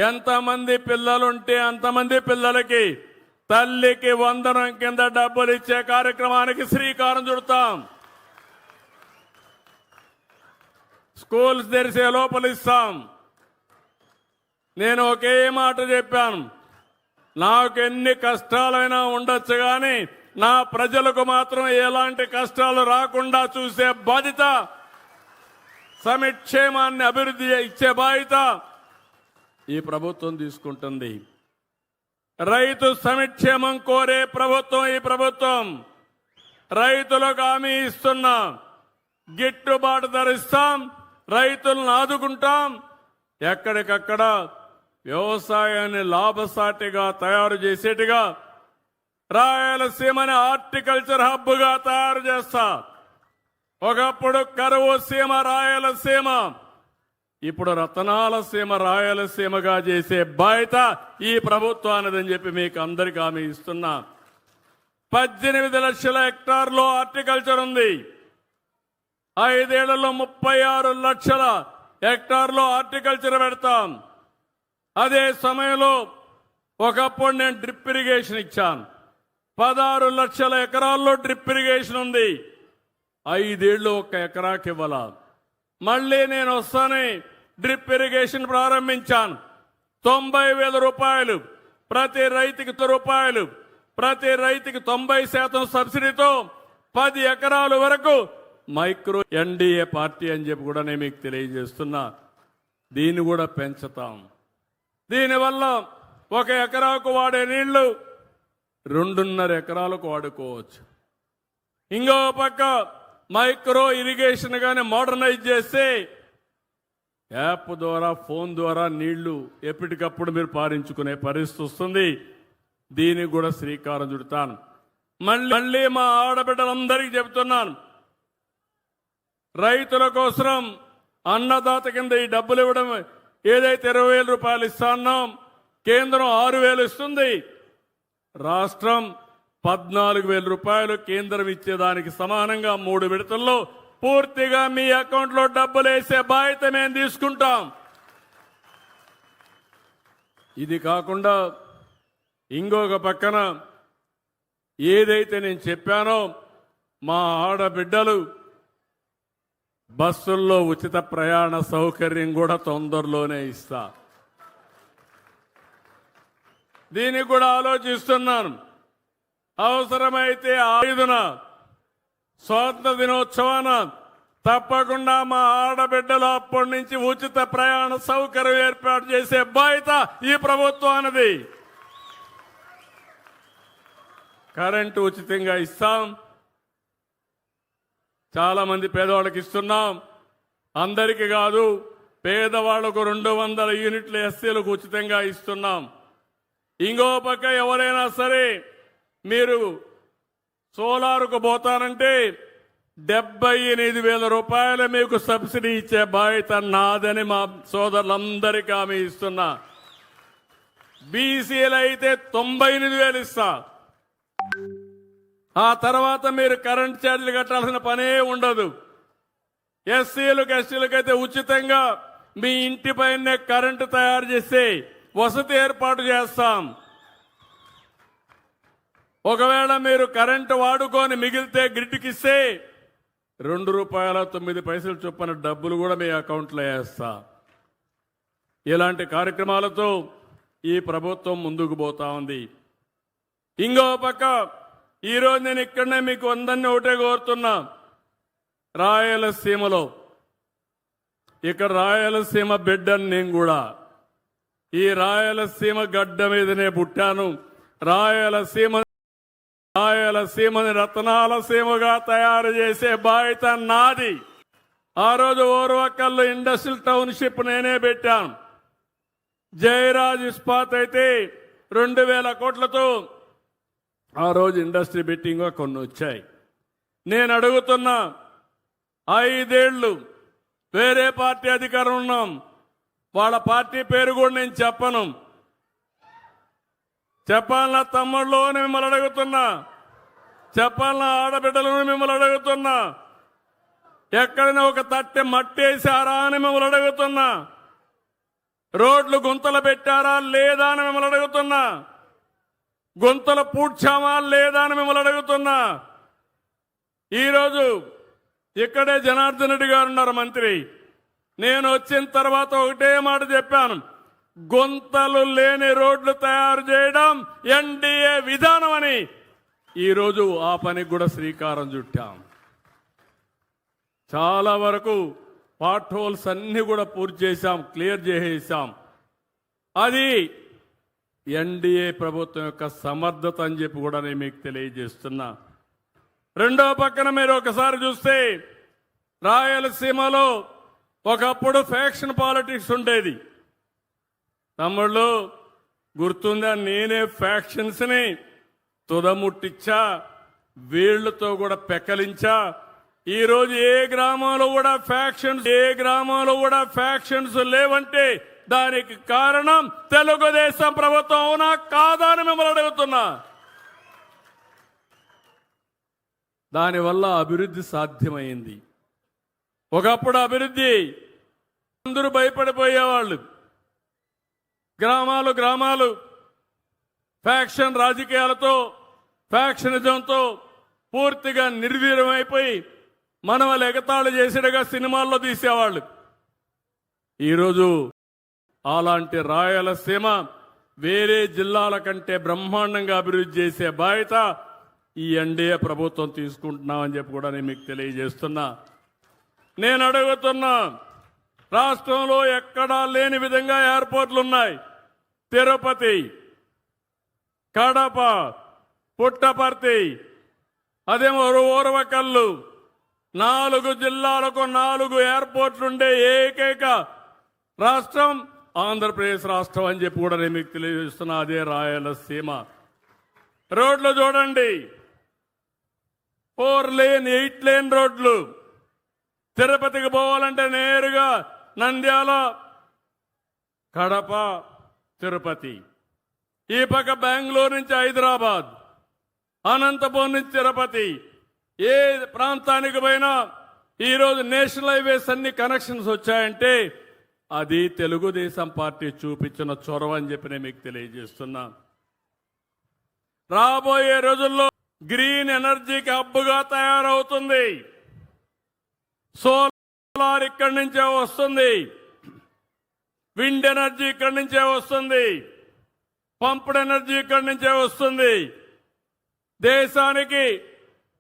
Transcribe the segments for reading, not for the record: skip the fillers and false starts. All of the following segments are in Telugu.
ఎంతమంది పిల్లలుంటే అంతమంది పిల్లలకి తల్లికి వందనం కింద డబ్బులు ఇచ్చే కార్యక్రమానికి శ్రీకారం చుడతాం. స్కూల్స్ తెరిసే లోపల ఇస్తాం. నేను ఒకే మాట చెప్పాను, నాకు ఎన్ని కష్టాలైనా ఉండొచ్చు కానీ నా ప్రజలకు మాత్రం ఎలాంటి కష్టాలు రాకుండా చూసే బాధ్యత, సంక్షేమాన్ని అభివృద్ధి ఇచ్చే బాధ్యత ఈ ప్రభుత్వం తీసుకుంటుంది. రైతు సంక్షేమం కోరే ప్రభుత్వం ఈ ప్రభుత్వం. రైతులకు హామీ ఇస్తున్నా, గిట్టుబాటు ధర ఇస్తాం, రైతులను ఆదుకుంటాం. ఎక్కడికక్కడ వ్యవసాయాన్ని లాభసాటిగా తయారు చేసేట్టుగా రాయలసీమని హార్టికల్చర్ హబ్గా తయారు చేస్తా. ఒకప్పుడు కరువు సీమ రాయలసీమ, ఇప్పుడు రతనాల సీమ రాయలసీమగా చేసే బాధ్యత ఈ ప్రభుత్వానిదని చెప్పి మీకు అందరికీ హామీ ఇస్తున్నా. 18 లక్షల హెక్టార్లో హార్టికల్చర్ ఉంది. 5 ఏళ్లలో 36 లక్షల హెక్టార్లో హార్టికల్చర్ పెడతాం. అదే సమయంలో ఒకప్పుడు నేను డ్రిప్ ఇరిగేషన్ ఇచ్చాను. 16 లక్షల ఎకరాల్లో డ్రిప్ ఇరిగేషన్ ఉంది. 5 ఏళ్లు 1 ఎకరాకి ఇవ్వాల. మళ్ళీ నేను వస్తానే డ్రిప్ ఇరిగేషన్ ప్రారంభించాను. 90,000 రూపాయలు ప్రతి రైతుకి రూపాయలు, ప్రతి రైతుకి 90% సబ్సిడీతో 10 ఎకరాల వరకు మైక్రో ఎన్డీఏ పార్టీ అని చెప్పి కూడా నేను మీకు తెలియజేస్తున్నా. దీన్ని కూడా పెంచుతాం. దీనివల్ల 1 ఎకరాకు వాడే నీళ్లు 2.5 ఎకరాలకు వాడుకోవచ్చు. ఇంకో పక్క మైక్రో ఇరిగేషన్ గానే మోడర్నైజ్ చేస్తే యాప్ ద్వారా, ఫోన్ ద్వారా నీళ్లు ఎప్పటికప్పుడు మీరు పారించుకునే పరిస్థితి వస్తుంది. దీనికి కూడా శ్రీకారం చుడతాను. మళ్ళీ మా ఆడబిడ్డలందరికీ చెబుతున్నాను, రైతుల కోసం అన్నదాత కింద ఈ డబ్బులు ఇవ్వడం ఏదైతే 20,000 రూపాయలు ఇస్తున్నాం, కేంద్రం 6,000 ఇస్తుంది. రాష్ట్రం 14,000 రూపాయలు కేంద్రం ఇచ్చేదానికి సమానంగా 3 విడతల్లో పూర్తిగా మీ అకౌంట్లో డబ్బులు వేసే బాధ్యత మేము తీసుకుంటాం. ఇది కాకుండా ఇంకొక పక్కన ఏదైతే నేను చెప్పానో మా ఆడబిడ్డలు బస్సుల్లో ఉచిత ప్రయాణ సౌకర్యం కూడా తొందరలోనే ఇస్తా. దీనికి కూడా ఆలోచిస్తున్నాను. అవసరమైతే 5న స్వాతంత్ర దినోత్సవాన తప్పకుండా మా ఆడబిడ్డలు అప్పటి నుంచి ఉచిత ప్రయాణ సౌకర్యం ఏర్పాటు చేసే బాధ్యత ఈ ప్రభుత్వానిది. కరెంటు ఉచితంగా ఇస్తాం. చాలా మంది పేదవాళ్ళకి ఇస్తున్నాం. అందరికీ కాదు, పేదవాళ్లకు 200 యూనిట్ల ఎస్సీలకు ఉచితంగా ఇస్తున్నాం. ఇంకో పక్క ఎవరైనా సరే మీరు సోలార్కు పోతానంటే 78,000 రూపాయలు మీకు సబ్సిడీ ఇచ్చే బాధ్యత నాదని మా సోదరులందరికీ హామీ ఇస్తున్నా. బీసీలు అయితే 98,000 ఇస్తా. ఆ తర్వాత మీరు కరెంట్ ఛార్జీలు కట్టాల్సిన పనే ఉండదు. ఎస్సీలకు ఎస్టీలకు అయితే ఉచితంగా మీ ఇంటి పైనే కరెంటు తయారు చేసి వసతి ఏర్పాటు చేస్తాం. ఒకవేళ మీరు కరెంటు వాడుకొని మిగిలితే గ్రిడ్కి ఇస్తే ₹2.09 చొప్పున డబ్బులు కూడా మీ అకౌంట్లో వేస్తా. ఇలాంటి కార్యక్రమాలతో ఈ ప్రభుత్వం ముందుకు పోతా ఉంది. ఇంకో పక్క ఈరోజు నేను ఇక్కడనే మీకు అందరినీ ఒకటే కోరుతున్నా, రాయలసీమలో ఇక్కడ రాయలసీమ బిడ్డను నేను కూడా. ఈ రాయలసీమ గడ్డ మీదనే పుట్టాను. రాయలసీమని రతనాల సీమగా తయారు చేసే బాధ్యత నాది. ఆ రోజు ఓర్వకల్లు ఇండస్ట్రియల్ టౌన్షిప్ నేనే పెట్టాను. జయరాజ్ ఇస్పాత్ అయితే 2,000 కోట్లతో ఆ రోజు ఇండస్ట్రీ బిట్టింగ్ కొన్ని వచ్చాయి. నేను అడుగుతున్నా, 5 ఏళ్లు వేరే పార్టీ అధికారం ఉన్నాం. వాళ్ళ పార్టీ పేరు కూడా నేను చెప్పను. చెప్పాలన్న తమ్ముళ్ళు మిమ్మల్ని అడుగుతున్నా, చెప్పాలన్న ఆడబిడ్డలను మిమ్మల్ని అడుగుతున్నా, ఎక్కడైనా ఒక తట్టె మట్టేశారా అని మిమ్మల్ని అడుగుతున్నా. రోడ్లు గుంతలు పెట్టారా లేదా అని మిమ్మల్ని అడుగుతున్నా. గుంతలు పూడ్చామా లేదా అని మిమ్మల్ని అడుగుతున్నా. ఈరోజు ఇక్కడే జనార్దన్ రెడ్డి గారు ఉన్నారు మంత్రి. నేను వచ్చిన తర్వాత ఒకటే మాట చెప్పాను, గుంతలు లేని రోడ్లు తయారు చేయడం ఎన్డీఏ విధానం అని. ఈరోజు ఆ పనికి కూడా శ్రీకారం చుట్టాం. చాలా వరకు పార్ట్ హోల్స్ అన్ని కూడా పూర్తి చేశాం, క్లియర్ చేసేసాం. అది ఎన్డీఏ ప్రభుత్వం యొక్క సమర్థత అని చెప్పి కూడా నేను మీకు తెలియజేస్తున్నా. రెండో పక్కన మీరు ఒకసారి చూస్తే రాయలసీమలో ఒకప్పుడు ఫ్యాక్షన్ పాలిటిక్స్ ఉండేది. తమ్ముళ్ళు గుర్తుందా, నేనే ఫ్యాక్షన్స్ని తుదముట్టించా, వీళ్లతో కూడా పెకలించా. ఈరోజు ఏ గ్రామంలో కూడా ఫ్యాక్షన్స్ లేవంటే దానికి కారణం తెలుగుదేశం ప్రభుత్వం అవునా కాదా అని మిమ్మల్ని అడుగుతున్నా. దానివల్ల అభివృద్ధి సాధ్యమైంది. ఒకప్పుడు అభివృద్ధి అందరూ భయపడిపోయేవాళ్ళు. గ్రామాలు ఫ్యాక్షన్ రాజకీయాలతో, ఫ్యాక్షనిజంతో పూర్తిగా నిర్వీర్యమైపోయి మనవలు ఎగతాళి చేసినగా సినిమాల్లో తీసేవాళ్ళు. ఈరోజు అలాంటి రాయలసీమ వేరే జిల్లాల కంటే బ్రహ్మాండంగా అభివృద్ధి చేసే బాధ్యత ఈ ఎన్డీఏ ప్రభుత్వం తీసుకుంటున్నామని చెప్పి కూడా నేను మీకు తెలియజేస్తున్నా. నేను అడుగుతున్నా, రాష్ట్రంలో ఎక్కడా లేని విధంగా ఎయిర్పోర్ట్లు ఉన్నాయి. తిరుపతి, కడప, పుట్టపర్తి, అదేమో ఓర్వకల్లు, 4 జిల్లాలకు 4 ఎయిర్పోర్ట్లుండే ఏకైక రాష్ట్రం ఆంధ్రప్రదేశ్ రాష్ట్రం అని చెప్పి కూడా నేను మీకు తెలియజేస్తున్నా. అదే రాయలసీమ. రోడ్లు చూడండి, 4 లేన్ 8 లేన్ రోడ్లు. తిరుపతికి పోవాలంటే నేరుగా నంద్యాల, కడప, తిరుపతి. ఈ పక్క బెంగళూరు నుంచి హైదరాబాద్, అనంతపురం నుంచి తిరుపతి. ఏ ప్రాంతానికి పోయినా ఈరోజు నేషనల్ హైవేస్ అన్ని కనెక్షన్స్ వచ్చాయంటే అది తెలుగుదేశం పార్టీ చూపించిన చొరవ అని చెప్పి నేను మీకు తెలియజేస్తున్నా. రాబోయే రోజుల్లో గ్రీన్ ఎనర్జీకి హబ్గా తయారవుతుంది. సోలార్ ఇక్కడి నుంచే వస్తుంది, విండ్ ఎనర్జీ ఇక్కడి నుంచే వస్తుంది, పంప్డ్ ఎనర్జీ ఇక్కడి నుంచే వస్తుంది. దేశానికి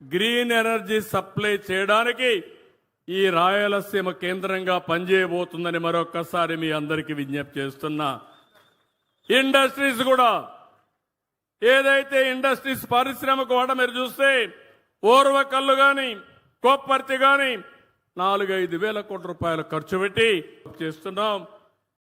గ్రీన్ ఎనర్జీ సప్లై చేయడానికి ఈ రాయలసీమ కేంద్రంగా పనిచేయబోతుందని మరొక్కసారి మీ అందరికీ విజ్ఞప్తి చేస్తున్నా. ఇండస్ట్రీస్ కూడా, ఏదైతే ఇండస్ట్రీస్ పారిశ్రామిక వాడ మీరు చూస్తే ఓర్వకల్లు కానీ, కొప్పర్తి కానీ 4-5 వేల కోట్ల రూపాయలు ఖర్చు పెట్టి చేస్తున్నాం.